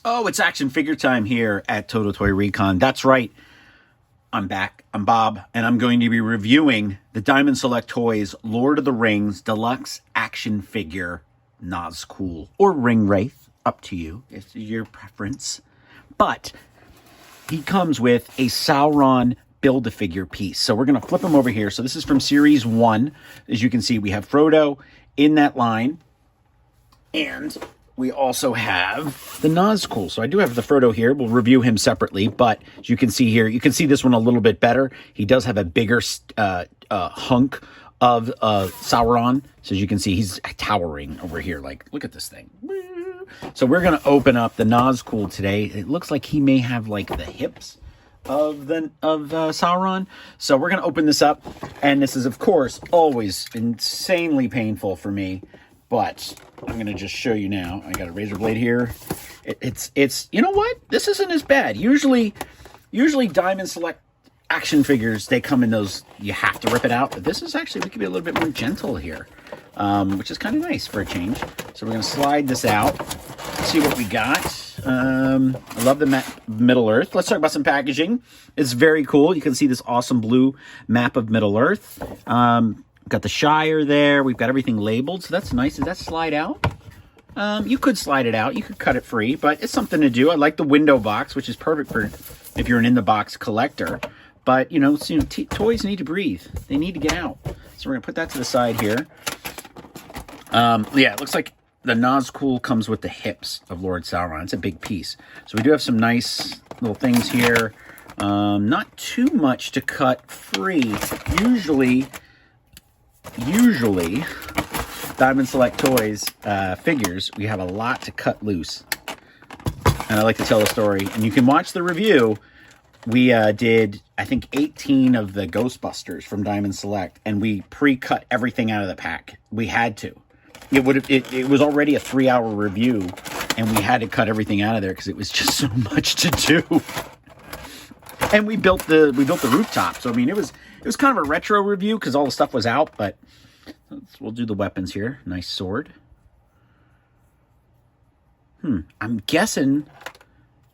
Oh, it's action figure time here at Total Toy Recon. That's right. I'm back. I'm Bob, and I'm going to be reviewing the Diamond Select Toys Lord of the Rings Deluxe action figure Nazgul or Ringwraith. Up to you. It's your preference. But he comes with a Sauron Build-A-Figure piece. So we're going to flip him over here. So this is from Series 1. As you can see, we have Frodo in that line. And we also have the Nazgul. So I do have the Frodo here. We'll review him separately. But as you can see here, you can see this one a little bit better. He does have a bigger hunk of Sauron. So as you can see, he's towering over here. Like, look at this thing. So we're going to open up the Nazgul today. It looks like he may have like the hips of Sauron. So we're going to open this up. And this is, of course, always insanely painful for me. But I'm going to just show you now. I got a razor blade here. It's you know what? This isn't as bad. Usually Diamond Select action figures, they come in those, you have to rip it out. But this is actually, we can be a little bit more gentle here, which is kind of nice for a change. So we're going to slide this out, see what we got. I love the Middle Earth. Let's talk about some packaging. It's very cool. You can see this awesome blue map of Middle Earth. Got the Shire there. We've got everything labeled, so that's nice. Does that slide out? You could slide it out. You could cut it free, but it's something to do. I like the window box, which is perfect for if you're an in-the-box collector. But, you know, toys need to breathe. They need to get out. So we're going to put that to the side here. Yeah, it looks like the Nazgul comes with the hips of Lord Sauron. It's a big piece. So we do have some nice little things here. Not too much to cut free. Usually Diamond Select Toys figures, we have a lot to cut loose. And I like to tell a story. And you can watch the review. We did, I think, 18 of the Ghostbusters from Diamond Select. And we pre-cut everything out of the pack. We had to. It was already a 3-hour review. And we had to cut everything out of there because it was just so much to do. And we built the rooftop. So, I mean, it was kind of a retro review because all the stuff was out, but we'll do the weapons here. Nice sword. I'm guessing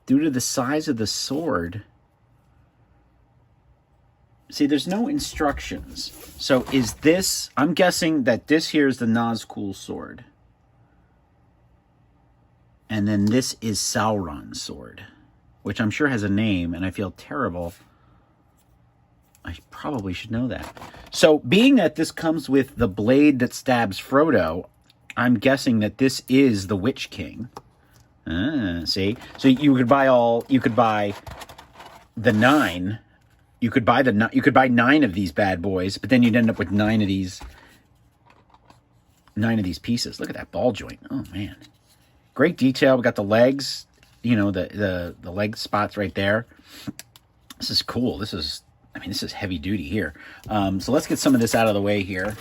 due to the size of the sword. See, there's no instructions. So is this, I'm guessing that this here is the Nazgul sword. And then this is Sauron's sword, which I'm sure has a name, and I feel terrible. I probably should know that. So, being that this comes with the blade that stabs Frodo, I'm guessing that this is the Witch King. See? So you could buy the 9. You could buy 9 of these bad boys, but then you'd end up with 9 of these pieces. Look at that ball joint. Oh man. Great detail. We got the legs, you know, the leg spots right there. This is cool. This is heavy duty here. So let's get some of this out of the way here.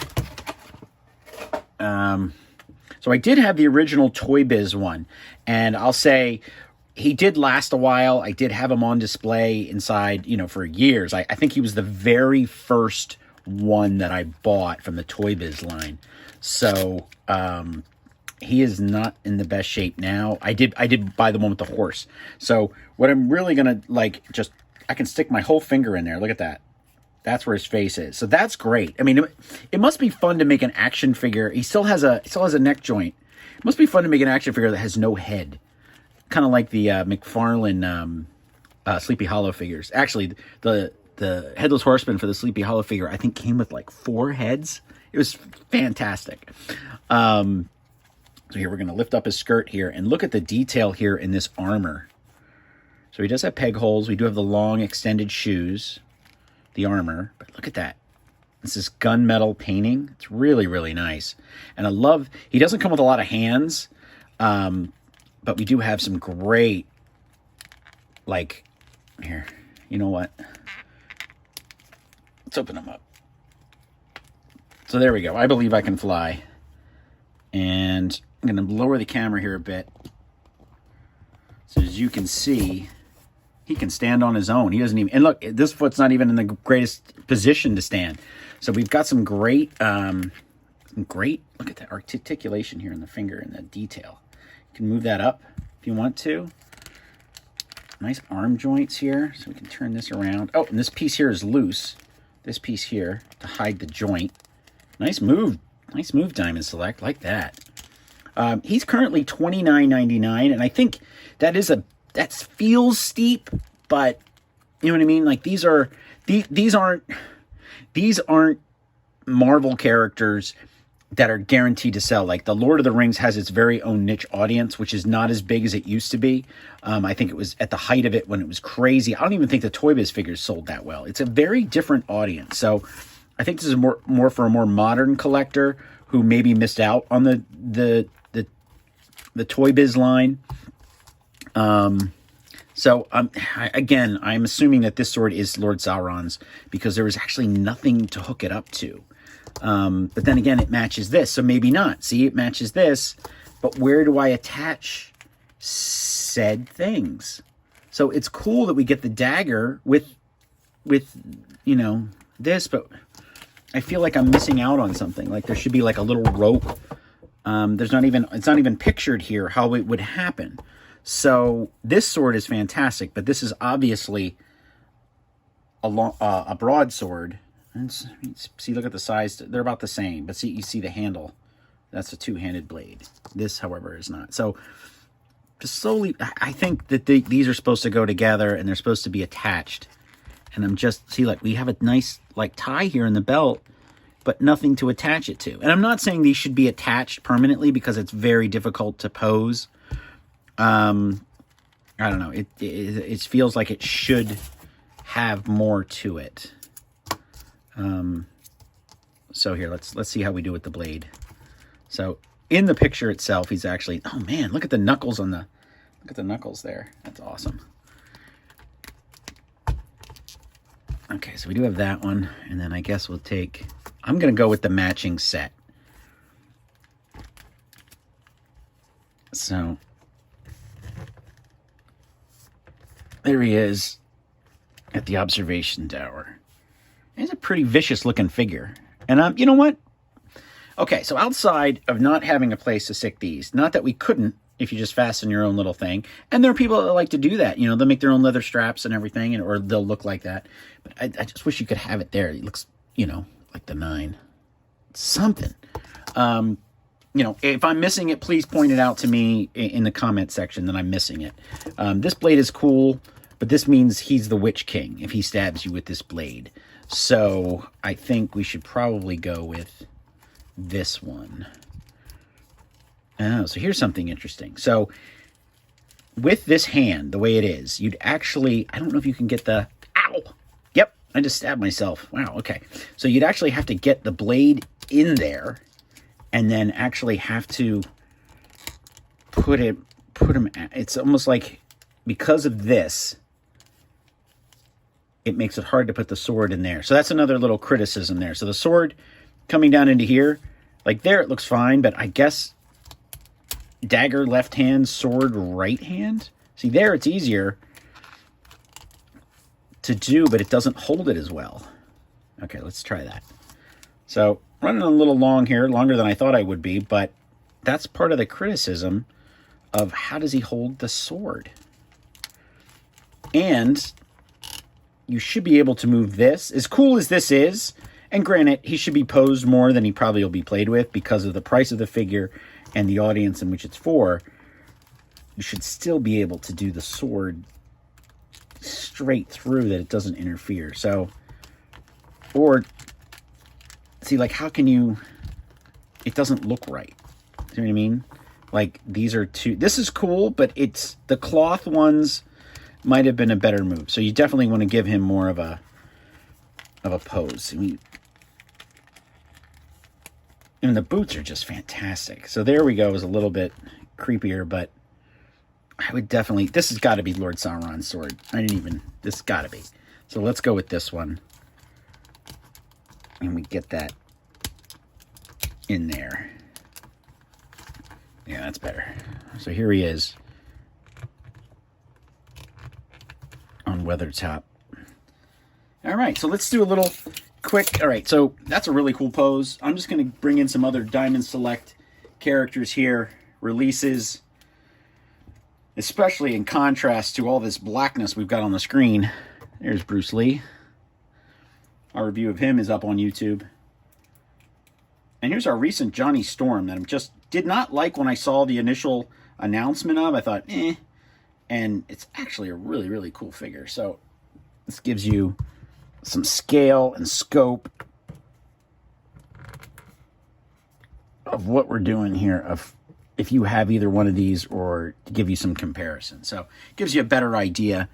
So I did have the original Toy Biz one, and I'll say he did last a while. I did have him on display inside, you know, for years. I think he was the very first one that I bought from the Toy Biz line. So he is not in the best shape now. I did buy the one with the horse. So what I'm really gonna like, just I can stick my whole finger in there. Look at that. That's where his face is. So that's great. I mean, it must be fun to make an action figure. He still has a neck joint. It must be fun to make an action figure that has no head. Kind of like the McFarlane Sleepy Hollow figures. Actually, the Headless Horseman for the Sleepy Hollow figure, I think, came with like 4 heads. It was fantastic. So here, we're going to lift up his skirt here and look at the detail here in this armor. So he does have peg holes. We do have the long extended shoes, the armor, but look at that. This is gunmetal painting. It's really, really nice. And I love, he doesn't come with a lot of hands, but we do have some great, like, here, you know what? Let's open them up. So there we go. I believe I can fly. And I'm going to lower the camera here a bit. So as you can see, he can stand on his own. He doesn't even, and look, this foot's not even in the greatest position to stand. So we've got some great, look at that articulation here in the finger and the detail. You can move that up if you want to. nice arm joints here, so we can turn this around. Oh, and this piece here is loose. This piece here to hide the joint. Nice move. Nice move, Diamond Select. Like that. He's currently $29.99, and I think that feels steep, but you know what I mean? Like these aren't Marvel characters that are guaranteed to sell. Like the Lord of the Rings has its very own niche audience, which is not as big as it used to be. I think it was at the height of it when it was crazy. I don't even think the Toy Biz figures sold that well. It's a very different audience. So I think this is more for a more modern collector who maybe missed out on the Toy Biz line. So again, I'm assuming that this sword is Lord Sauron's because there was actually nothing to hook it up to. But then again, it matches this, so maybe not. See, it matches this, but where do I attach said things? So it's cool that we get the dagger with you know, this, but I feel like I'm missing out on something. Like there should be like a little rope. It's not even pictured here how it would happen. So this sword is fantastic, but this is obviously a broadsword. And see, look at the size. They're about the same, but see, you see the handle. That's a two-handed blade. This, however, is not. So just slowly, I think that these are supposed to go together and they're supposed to be attached. And I'm just, see, like we have a nice like tie here in the belt, but nothing to attach it to. And I'm not saying these should be attached permanently because it's very difficult to pose. I don't know. It feels like it should have more to it. So here, let's see how we do with the blade. So in the picture itself, he's actually, oh man, look at the knuckles look at the knuckles there. That's awesome. Okay, so we do have that one, and then I guess I'm going to go with the matching set. So there he is at the observation tower. He's a pretty vicious looking figure. And you know what? Okay, so outside of not having a place to stick these, not that we couldn't if you just fasten your own little thing. And there are people that like to do that. You know, they'll make their own leather straps and everything, or they'll look like that. But I just wish you could have it there. It looks, you know, like the 9. Something. You know, if I'm missing it, please point it out to me in the comment section that I'm missing it. This blade is cool, but this means he's the Witch King if he stabs you with this blade. So I think we should probably go with this one. Oh, so here's something interesting. So with this hand, the way it is, you'd actually, I don't know if you can get the, ow! Yep, I just stabbed myself. Wow, okay. So you'd actually have to get the blade in there and then actually have to put him, it's almost like, because of this, it makes it hard to put the sword in there. So that's another little criticism there. So the sword coming down into here, like there it looks fine, but I guess dagger left hand, sword right hand. See there it's easier to do, but it doesn't hold it as well. Okay, let's try that. So running a little long here, longer than I thought I would be, but that's part of the criticism of how does he hold the sword. And you should be able to move this. As cool as this is, and granted, he should be posed more than he probably will be played with because of the price of the figure and the audience in which it's for, you should still be able to do the sword straight through that it doesn't interfere. So, or, see, like, how can you, it doesn't look right. Do you know what I mean? Like, these are two, this is cool, but it's, the cloth ones might have been a better move. So you definitely want to give him more of a pose. I mean, and the boots are just fantastic. So there we go. It was a little bit creepier, but I would definitely, this has got to be Lord Sauron's sword. This has got to be. So let's go with this one. And we get that in there. Yeah, that's better. So here he is on Weathertop. All right, so let's do a little quick. All right, so that's a really cool pose. I'm just going to bring in some other Diamond Select characters here, releases. especially in contrast to all this blackness we've got on the screen. There's Bruce Lee. Our review of him is up on YouTube. And here's our recent Johnny Storm that I just did not like when I saw the initial announcement of. I thought, eh. And it's actually a really, really cool figure. So this gives you some scale and scope of what we're doing here, of if you have either one of these, or to give you some comparison. So it gives you a better idea.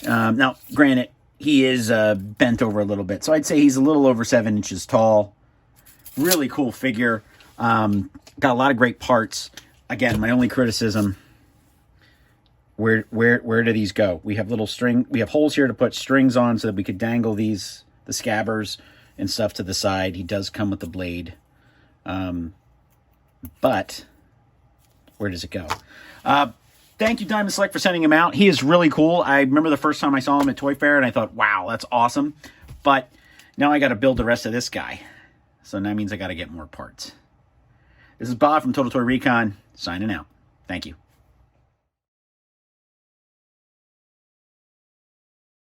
Now, granted, he is bent over a little bit. So I'd say he's a little over 7 inches tall. Really cool figure. Got a lot of great parts. Again, my only criticism, where do these go? We have little string, we have holes here to put strings on so that we could dangle these, the scabbers and stuff to the side. He does come with the blade. But where does it go? Thank you, Diamond Select, for sending him out. He is really cool. I remember the first time I saw him at Toy Fair, and I thought, wow, that's awesome. But now I got to build the rest of this guy. So that means I got to get more parts. This is Bob from Total Toy Recon, signing out. Thank you.